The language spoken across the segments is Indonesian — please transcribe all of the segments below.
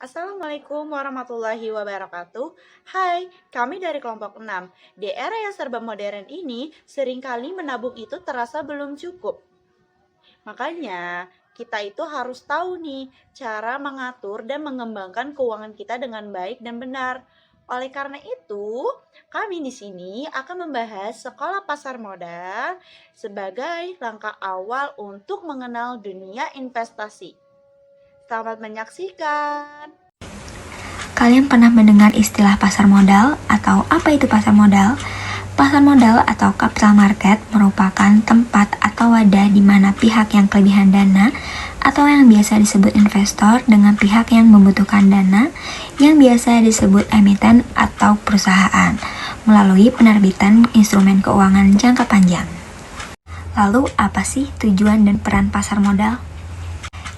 Assalamualaikum warahmatullahi wabarakatuh. Hai, kami dari kelompok 6. Di era yang serba modern ini, seringkali menabung itu terasa belum cukup. Makanya, kita itu harus tahu nih cara mengatur dan mengembangkan keuangan kita dengan baik dan benar. Oleh karena itu, kami di sini akan membahas sekolah pasar modal sebagai langkah awal untuk mengenal dunia investasi. Selamat menyaksikan. Kalian pernah mendengar istilah pasar modal atau apa itu pasar modal? Pasar modal atau capital market merupakan tempat atau wadah di mana pihak yang kelebihan dana atau yang biasa disebut investor dengan pihak yang membutuhkan dana yang biasa disebut emiten atau perusahaan melalui penerbitan instrumen keuangan jangka panjang. Lalu apa sih tujuan dan peran pasar modal?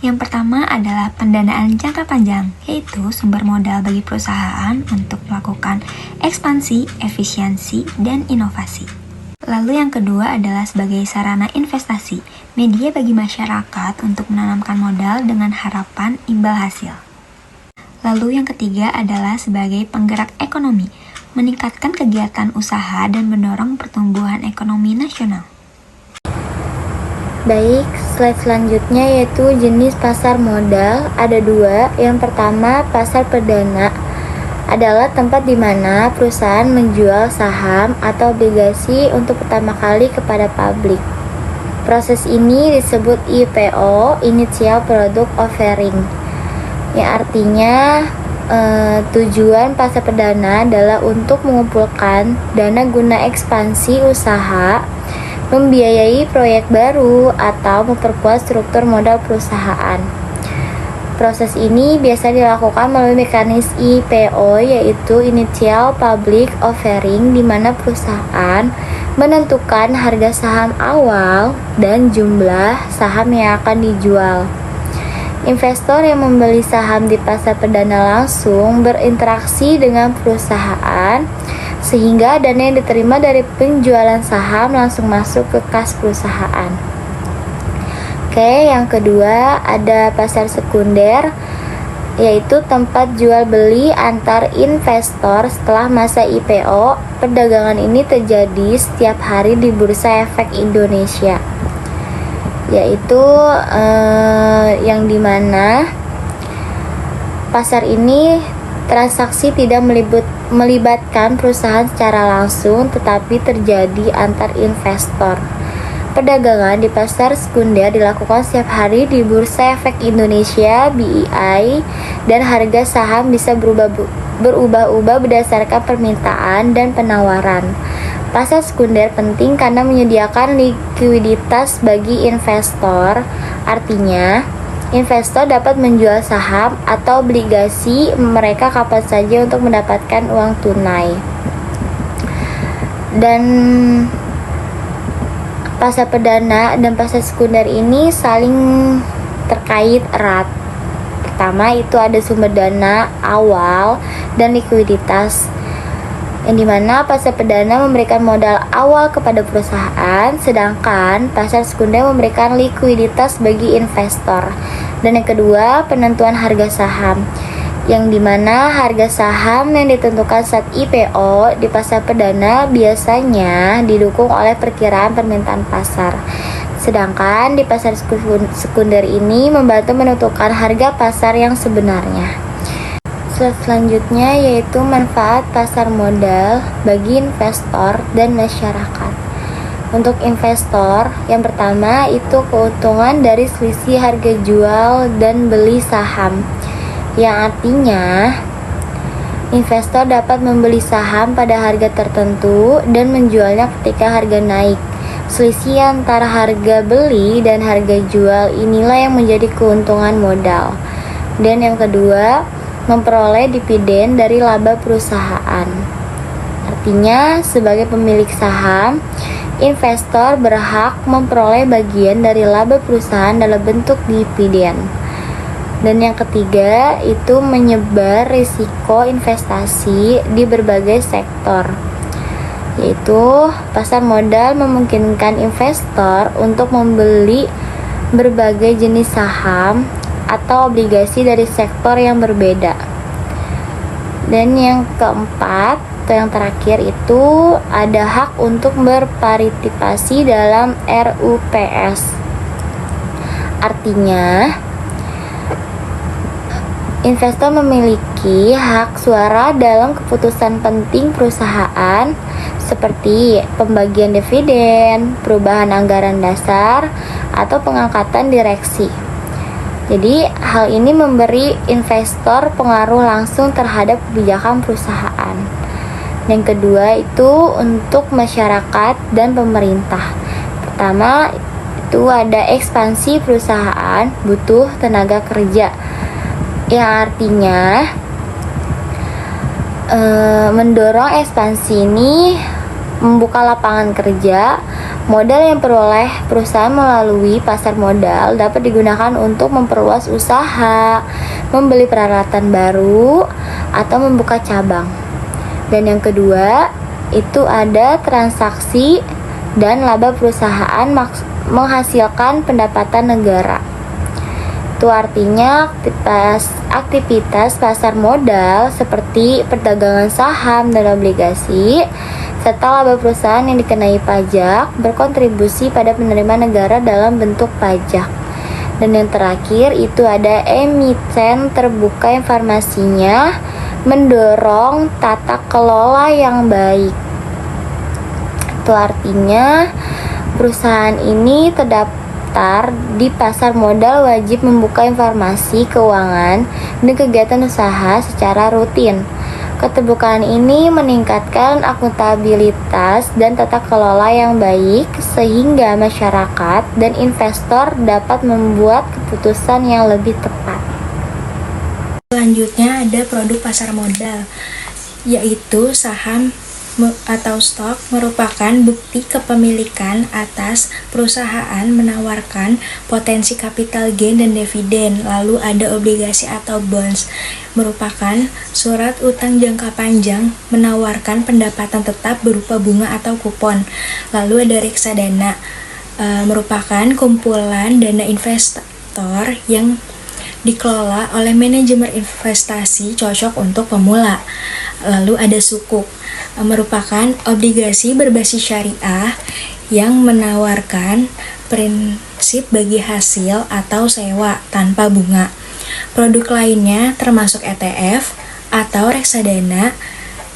Yang pertama adalah pendanaan jangka panjang, yaitu sumber modal bagi perusahaan untuk melakukan ekspansi, efisiensi, dan inovasi. Lalu yang kedua adalah sebagai sarana investasi, media bagi masyarakat untuk menanamkan modal dengan harapan imbal hasil. Lalu yang ketiga adalah sebagai penggerak ekonomi, meningkatkan kegiatan usaha dan mendorong pertumbuhan ekonomi nasional. Baik, slide selanjutnya yaitu jenis pasar modal. Ada dua. Yang pertama, pasar perdana adalah tempat di mana perusahaan menjual saham atau obligasi untuk pertama kali kepada publik. Proses ini disebut IPO, Initial Product Offering, yang artinya tujuan pasar perdana adalah untuk mengumpulkan dana guna ekspansi usaha, membiayai proyek baru, atau memperkuat struktur modal perusahaan. Proses ini biasa dilakukan melalui mekanisme IPO, yaitu Initial Public Offering, di mana perusahaan menentukan harga saham awal dan jumlah saham yang akan dijual. Investor yang membeli saham di pasar perdana langsung berinteraksi dengan perusahaan, sehingga dana yang diterima dari penjualan saham langsung masuk ke kas perusahaan. Oke, yang kedua ada pasar sekunder, yaitu tempat jual beli antar investor setelah masa IPO. Perdagangan ini terjadi setiap hari di Bursa Efek Indonesia, yaitu yang dimana pasar ini transaksi tidak melibatkan perusahaan secara langsung, tetapi terjadi antar investor. Perdagangan di pasar sekunder dilakukan setiap hari di Bursa Efek Indonesia (BEI), dan harga saham bisa berubah-ubah berdasarkan permintaan dan penawaran. Pasar sekunder penting karena menyediakan likuiditas bagi investor, artinya investor dapat menjual saham atau obligasi mereka kapan saja untuk mendapatkan uang tunai. Dan pasar perdana dan pasar sekunder ini saling terkait erat. Pertama itu ada sumber dana awal dan likuiditas, yang dimana pasar perdana memberikan modal awal kepada perusahaan, sedangkan pasar sekunder memberikan likuiditas bagi investor. Dan yang kedua, penentuan harga saham, yang dimana harga saham yang ditentukan saat IPO di pasar perdana biasanya didukung oleh perkiraan permintaan pasar, sedangkan di pasar sekunder ini membantu menentukan harga pasar yang sebenarnya. Selanjutnya yaitu manfaat pasar modal bagi investor dan masyarakat. Untuk investor, yang pertama itu keuntungan dari selisih harga jual dan beli saham, yang artinya investor dapat membeli saham pada harga tertentu dan menjualnya ketika harga naik. Selisih antara harga beli dan harga jual inilah yang menjadi keuntungan modal. Dan yang kedua, memperoleh dividen dari laba perusahaan. Artinya, sebagai pemilik saham, investor berhak memperoleh bagian dari laba perusahaan dalam bentuk dividen. Dan yang ketiga, itu menyebar risiko investasi di berbagai sektor, yaitu pasar modal memungkinkan investor untuk membeli berbagai jenis saham atau obligasi dari sektor yang berbeda. Dan yang keempat atau yang terakhir itu ada hak untuk berpartisipasi dalam RUPS. Artinya, investor memiliki hak suara dalam keputusan penting perusahaan seperti pembagian dividen, perubahan anggaran dasar, atau pengangkatan direksi. Jadi, hal ini memberi investor pengaruh langsung terhadap kebijakan perusahaan. Yang kedua itu untuk masyarakat dan pemerintah. Pertama, itu ada ekspansi perusahaan butuh tenaga kerja, yang artinya mendorong ekspansi ini membuka lapangan kerja. Modal yang peroleh perusahaan melalui pasar modal dapat digunakan untuk memperluas usaha, membeli peralatan baru, atau membuka cabang. Dan yang kedua, itu ada transaksi dan laba perusahaan menghasilkan pendapatan negara. Itu artinya aktivitas pasar modal seperti perdagangan saham dan obligasi serta laba perusahaan yang dikenai pajak berkontribusi pada penerimaan negara dalam bentuk pajak. Dan yang terakhir itu ada emiten terbuka informasinya mendorong tata kelola yang baik. Itu artinya perusahaan ini terdaftar di pasar modal wajib membuka informasi keuangan dan kegiatan usaha secara rutin. Keterbukaan ini meningkatkan akuntabilitas dan tata kelola yang baik sehingga masyarakat dan investor dapat membuat keputusan yang lebih tepat. Selanjutnya ada produk pasar modal, yaitu saham atau stok merupakan bukti kepemilikan atas perusahaan menawarkan potensi capital gain dan dividen. Lalu ada obligasi atau bonds, merupakan surat utang jangka panjang menawarkan pendapatan tetap berupa bunga atau kupon. Lalu ada reksadana, merupakan kumpulan dana investor yang dikelola oleh manajemen investasi cocok untuk pemula. Lalu ada sukuk, merupakan obligasi berbasis syariah yang menawarkan prinsip bagi hasil atau sewa tanpa bunga. Produk lainnya termasuk ETF atau reksadana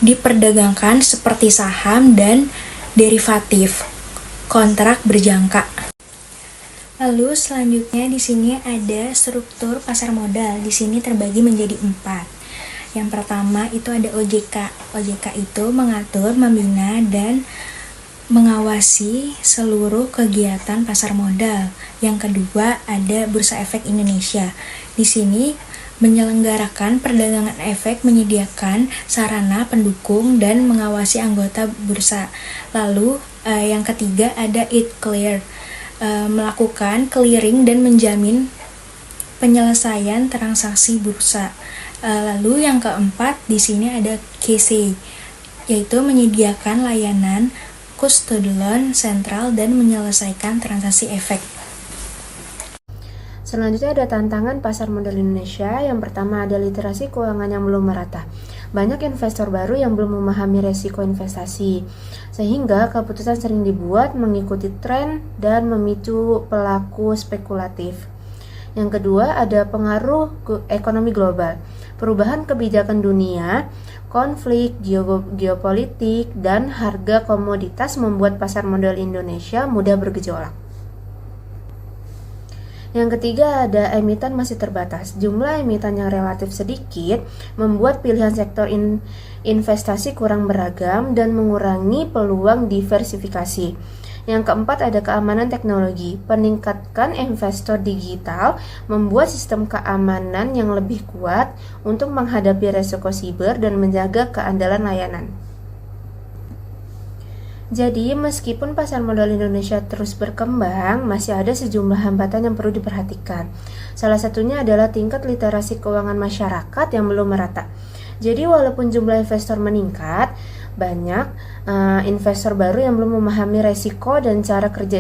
diperdagangkan seperti saham dan derivatif kontrak berjangka. Lalu selanjutnya di sini ada struktur pasar modal. Di sini terbagi menjadi 4. Yang pertama itu ada OJK. OJK itu mengatur, membina, dan mengawasi seluruh kegiatan pasar modal. Yang kedua ada Bursa Efek Indonesia. Di sini menyelenggarakan perdagangan efek, menyediakan sarana pendukung, dan mengawasi anggota bursa. Lalu yang ketiga ada ItClear, melakukan clearing dan menjamin penyelesaian transaksi bursa. Lalu yang keempat di sini ada KC, yaitu menyediakan layanan custodian sentral dan menyelesaikan transaksi efek. Selanjutnya ada tantangan pasar modal Indonesia. Yang pertama ada literasi keuangan yang belum merata. Banyak investor baru yang belum memahami resiko investasi, sehingga keputusan sering dibuat mengikuti tren dan memicu pelaku spekulatif. Yang kedua ada pengaruh ekonomi global. Perubahan kebijakan dunia, konflik geopolitik, dan harga komoditas membuat pasar modal Indonesia mudah bergejolak. Yang ketiga ada emiten masih terbatas. Jumlah emiten yang relatif sedikit membuat pilihan sektor investasi kurang beragam dan mengurangi peluang diversifikasi. Yang keempat ada keamanan teknologi. Peningkatkan investor digital membuat sistem keamanan yang lebih kuat untuk menghadapi resiko siber dan menjaga keandalan layanan. Jadi, meskipun pasar modal Indonesia terus berkembang, masih ada sejumlah hambatan yang perlu diperhatikan. Salah satunya adalah tingkat literasi keuangan masyarakat yang belum merata. Jadi, walaupun jumlah investor meningkat, banyak investor baru yang belum memahami resiko dan cara kerja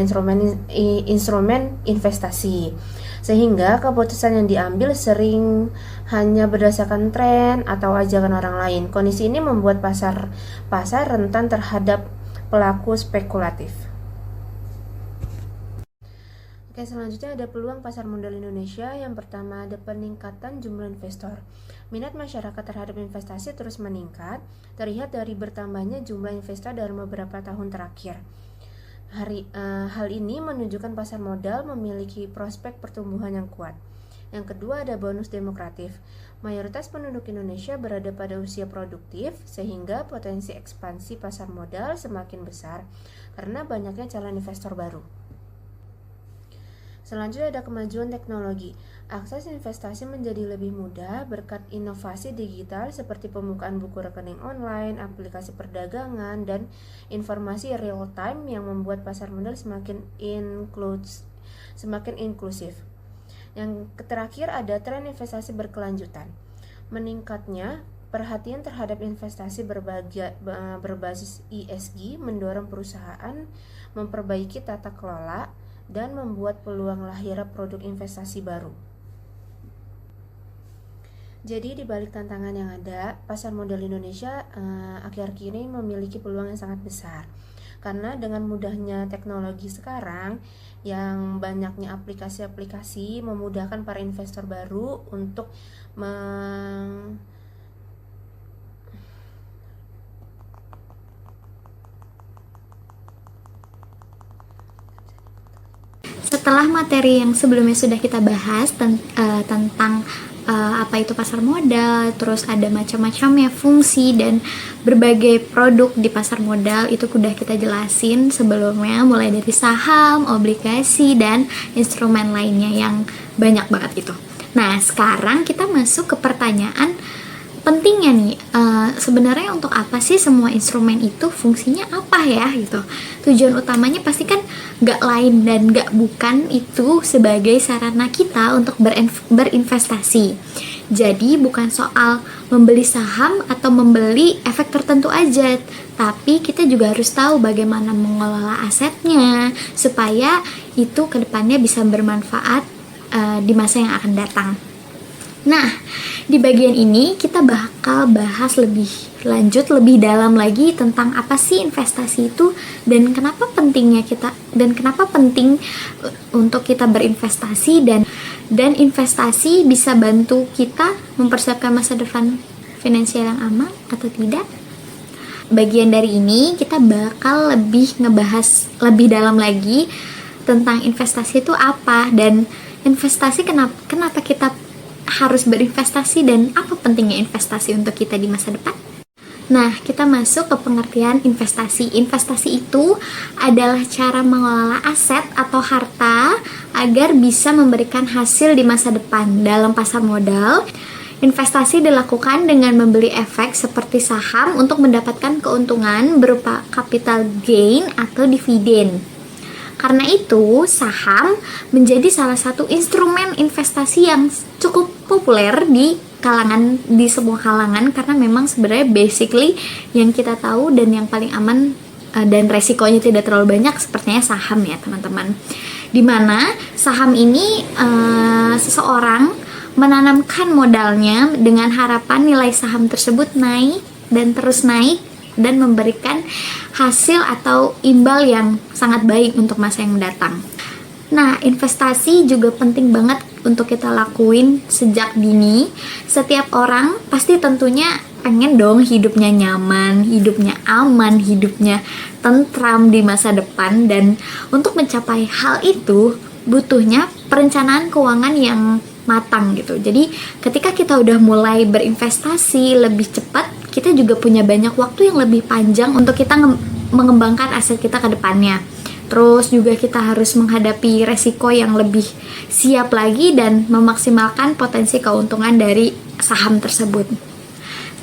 instrumen investasi. Sehingga keputusan yang diambil sering hanya berdasarkan tren atau ajakan orang lain. Kondisi ini membuat pasar rentan terhadap pelaku spekulatif. Oke, selanjutnya ada peluang pasar modal Indonesia. Yang pertama ada peningkatan jumlah investor. Minat masyarakat terhadap investasi terus meningkat, terlihat dari bertambahnya jumlah investor dalam beberapa tahun terakhir. Hal ini menunjukkan pasar modal memiliki prospek pertumbuhan yang kuat. Yang kedua ada bonus demokratif. Mayoritas penduduk Indonesia berada pada usia produktif, sehingga potensi ekspansi pasar modal semakin besar karena banyaknya calon investor baru. Selanjutnya ada kemajuan teknologi. Akses investasi menjadi lebih mudah berkat inovasi digital seperti pembukaan buku rekening online, aplikasi perdagangan, dan informasi real time yang membuat pasar modal semakin inklusif. Yang terakhir ada tren investasi berkelanjutan. Meningkatnya perhatian terhadap investasi berbasis ESG mendorong perusahaan memperbaiki tata kelola dan membuat peluang lahirnya produk investasi baru. Jadi di balik tantangan yang ada, pasar modal Indonesia akhir-akhir ini memiliki peluang yang sangat besar. Karena dengan mudahnya teknologi sekarang, yang banyaknya aplikasi-aplikasi memudahkan para investor baru untuk Setelah materi yang sebelumnya sudah kita bahas tentang apa itu pasar modal, terus ada macam-macamnya fungsi dan berbagai produk di pasar modal, itu sudah kita jelasin sebelumnya, mulai dari saham, obligasi, dan instrumen lainnya yang banyak banget itu. Nah, sekarang kita masuk ke pertanyaan pentingnya nih, sebenarnya untuk apa sih semua instrumen itu, fungsinya apa ya gitu. Tujuan utamanya pasti kan gak lain dan gak bukan itu sebagai sarana kita untuk berinvestasi. Jadi bukan soal membeli saham atau membeli efek tertentu aja, tapi kita juga harus tahu bagaimana mengelola asetnya supaya itu kedepannya bisa bermanfaat di masa yang akan datang. Nah, di bagian ini kita bakal bahas lebih lanjut, lebih dalam lagi tentang apa sih investasi itu dan kenapa pentingnya kenapa penting untuk kita berinvestasi dan investasi bisa bantu kita mempersiapkan masa depan finansial yang aman atau tidak. Bagian dari ini kita bakal lebih ngebahas lebih dalam lagi tentang investasi itu apa dan investasi kenapa kita harus berinvestasi dan apa pentingnya investasi untuk kita di masa depan. Nah, kita masuk ke pengertian investasi. Investasi itu adalah cara mengelola aset atau harta agar bisa memberikan hasil di masa depan. Dalam pasar modal, investasi dilakukan dengan membeli efek seperti saham untuk mendapatkan keuntungan berupa capital gain atau dividen. Karena itu, saham menjadi salah satu instrumen investasi yang cukup populer di semua kalangan karena memang sebenarnya basically yang kita tahu dan yang paling aman dan resikonya tidak terlalu banyak sepertinya saham ya teman-teman. Dimana saham ini seseorang menanamkan modalnya dengan harapan nilai saham tersebut naik dan terus naik dan memberikan hasil atau imbal yang sangat baik untuk masa yang mendatang. Nah, investasi juga penting banget untuk kita lakuin sejak dini. Setiap orang pasti tentunya pengen dong hidupnya nyaman, hidupnya aman, hidupnya tentram di masa depan. Dan untuk mencapai hal itu butuhnya perencanaan keuangan yang matang gitu. Jadi ketika kita udah mulai berinvestasi lebih cepat, kita juga punya banyak waktu yang lebih panjang untuk kita mengembangkan aset kita ke depannya. Terus juga kita harus menghadapi resiko yang lebih siap lagi dan memaksimalkan potensi keuntungan dari saham tersebut.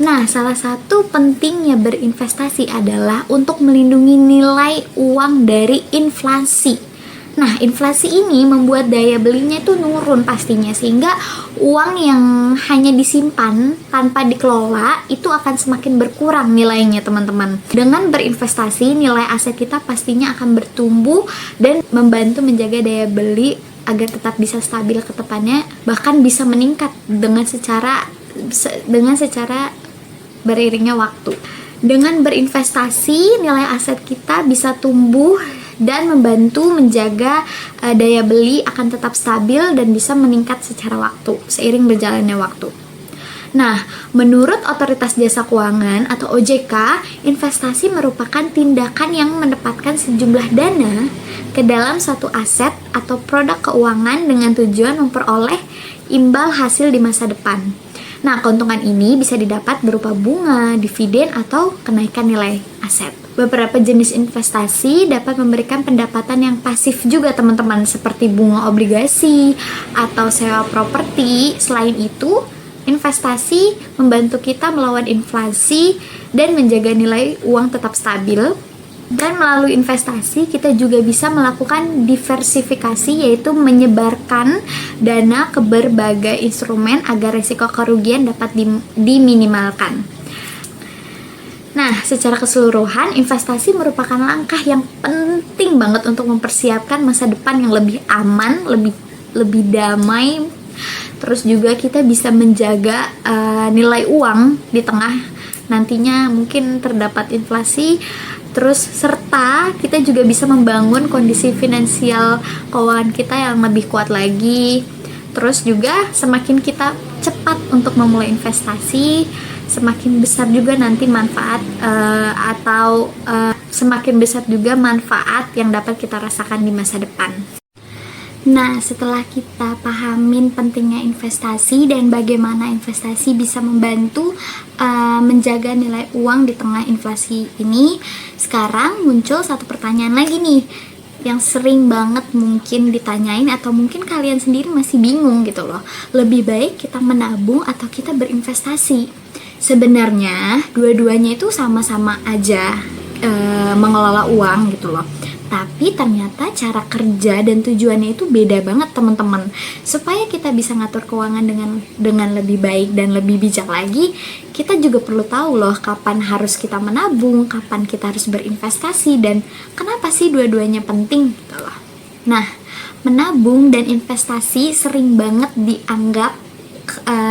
Nah, salah satu pentingnya berinvestasi adalah untuk melindungi nilai uang dari inflasi. Nah, inflasi ini membuat daya belinya itu nurun pastinya, sehingga uang yang hanya disimpan tanpa dikelola itu akan semakin berkurang nilainya, teman-teman. Dengan berinvestasi, nilai aset kita pastinya akan bertumbuh dan membantu menjaga daya beli agar tetap bisa stabil ke depannya, bahkan bisa meningkat dengan secara beriringnya waktu. Dengan berinvestasi, nilai aset kita bisa tumbuh dan membantu menjaga daya beli akan tetap stabil dan bisa meningkat secara waktu seiring berjalannya waktu. Nah, menurut Otoritas Jasa Keuangan atau OJK, investasi merupakan tindakan yang menempatkan sejumlah dana ke dalam suatu aset atau produk keuangan dengan tujuan memperoleh imbal hasil di masa depan. Nah, keuntungan ini bisa didapat berupa bunga, dividen, atau kenaikan nilai aset. Beberapa jenis investasi dapat memberikan pendapatan yang pasif juga, teman-teman, seperti bunga obligasi atau sewa properti. Selain itu, investasi membantu kita melawan inflasi dan menjaga nilai uang tetap stabil. Dan melalui investasi kita juga bisa melakukan diversifikasi, yaitu menyebarkan dana ke berbagai instrumen agar risiko kerugian dapat diminimalkan. Nah, secara keseluruhan investasi merupakan langkah yang penting banget untuk mempersiapkan masa depan yang lebih aman, lebih damai. Terus juga kita bisa menjaga nilai uang di tengah nantinya mungkin terdapat inflasi. Terus serta kita juga bisa membangun kondisi finansial keuangan kita yang lebih kuat lagi. Terus juga semakin kita cepat untuk memulai investasi, semakin besar juga nanti manfaat semakin besar juga manfaat yang dapat kita rasakan di masa depan. Nah, setelah kita pahamin pentingnya investasi dan bagaimana investasi bisa membantu menjaga nilai uang di tengah inflasi ini, sekarang muncul satu pertanyaan lagi nih yang sering banget mungkin ditanyain atau mungkin kalian sendiri masih bingung gitu loh. Lebih baik kita menabung atau kita berinvestasi? Sebenarnya dua-duanya itu sama-sama aja mengelola uang gitu loh. Tapi ternyata cara kerja dan tujuannya itu beda banget, teman-teman. Supaya kita bisa ngatur keuangan dengan lebih baik dan lebih bijak lagi, kita juga perlu tahu loh kapan harus kita menabung, kapan kita harus berinvestasi, dan kenapa sih dua-duanya penting gitu loh. Nah, menabung dan investasi sering banget dianggap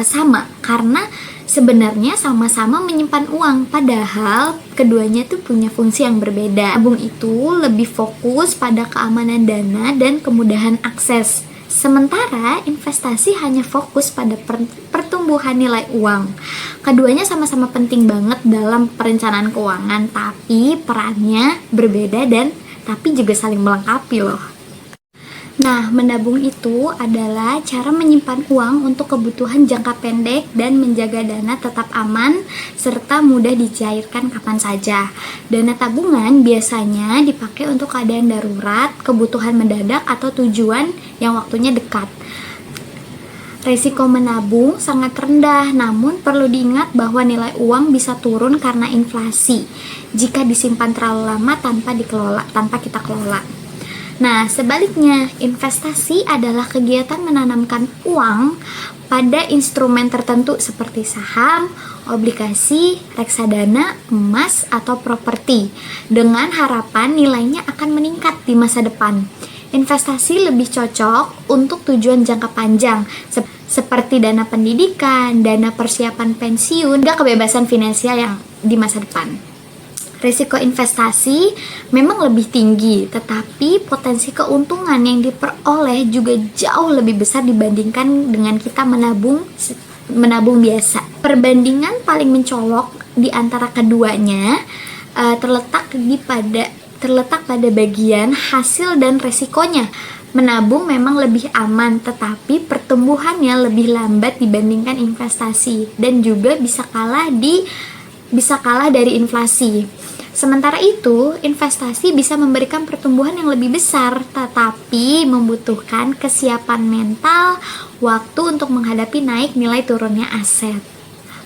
sama karena sebenarnya sama-sama menyimpan uang, padahal keduanya tuh punya fungsi yang berbeda. Tabung itu lebih fokus pada keamanan dana dan kemudahan akses, sementara investasi hanya fokus pada pertumbuhan nilai uang. Keduanya sama-sama penting banget dalam perencanaan keuangan, tapi perannya berbeda dan tapi juga saling melengkapi loh. Nah, menabung itu adalah cara menyimpan uang untuk kebutuhan jangka pendek dan menjaga dana tetap aman serta mudah dicairkan kapan saja. Dana tabungan biasanya dipakai untuk keadaan darurat, kebutuhan mendadak, atau tujuan yang waktunya dekat. Resiko menabung sangat rendah, namun perlu diingat bahwa nilai uang bisa turun karena inflasi jika disimpan terlalu lama tanpa kita kelola. Nah, sebaliknya, investasi adalah kegiatan menanamkan uang pada instrumen tertentu seperti saham, obligasi, reksadana, emas, atau properti dengan harapan nilainya akan meningkat di masa depan. Investasi lebih cocok untuk tujuan jangka panjang seperti dana pendidikan, dana persiapan pensiun, dan kebebasan finansial yang di masa depan. Risiko investasi memang lebih tinggi, tetapi potensi keuntungan yang diperoleh juga jauh lebih besar dibandingkan dengan kita menabung biasa. Perbandingan paling mencolok di antara keduanya terletak pada bagian hasil dan resikonya. Menabung memang lebih aman, tetapi pertumbuhannya lebih lambat dibandingkan investasi dan juga bisa kalah dari inflasi. Sementara itu, investasi bisa memberikan pertumbuhan yang lebih besar, tetapi membutuhkan kesiapan mental, waktu untuk menghadapi naik nilai turunnya aset.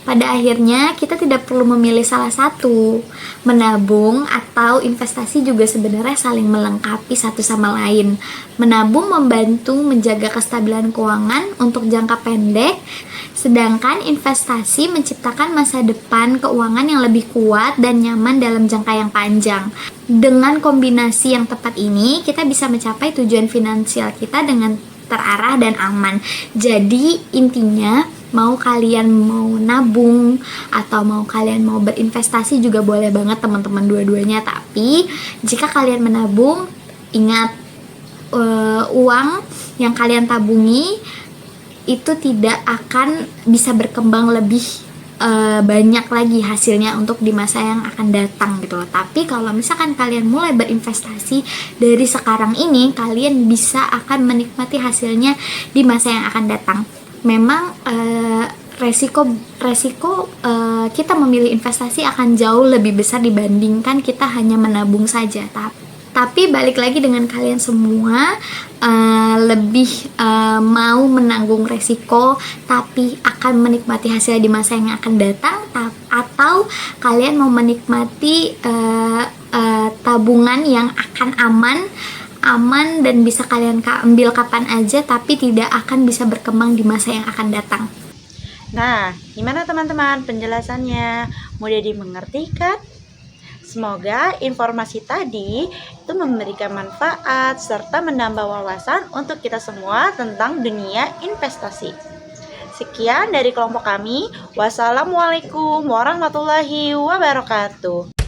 Pada akhirnya, kita tidak perlu memilih salah satu. Menabung atau investasi juga sebenarnya saling melengkapi satu sama lain. Menabung membantu menjaga kestabilan keuangan untuk jangka pendek, sedangkan investasi menciptakan masa depan keuangan yang lebih kuat dan nyaman dalam jangka yang panjang. Dengan kombinasi yang tepat ini, kita bisa mencapai tujuan finansial kita dengan terarah dan aman. Jadi intinya, mau kalian mau nabung atau mau kalian mau berinvestasi juga boleh banget teman-teman dua-duanya. Tapi jika kalian menabung, ingat uang yang kalian tabungi itu tidak akan bisa berkembang lebih banyak lagi hasilnya untuk di masa yang akan datang gitu loh. Tapi kalau misalkan kalian mulai berinvestasi dari sekarang ini, kalian bisa akan menikmati hasilnya di masa yang akan datang. Memang resiko kita memilih investasi akan jauh lebih besar dibandingkan kita hanya menabung saja. Tapi balik lagi dengan kalian semua lebih mau menanggung resiko tapi akan menikmati hasil di masa yang akan datang, atau kalian mau menikmati tabungan yang akan aman dan bisa kalian ambil kapan aja tapi tidak akan bisa berkembang di masa yang akan datang. Nah, gimana teman-teman penjelasannya? Mudah dimengerti kan? Semoga informasi tadi itu memberikan manfaat serta menambah wawasan untuk kita semua tentang dunia investasi. Sekian dari kelompok kami. Wassalamualaikum warahmatullahi wabarakatuh.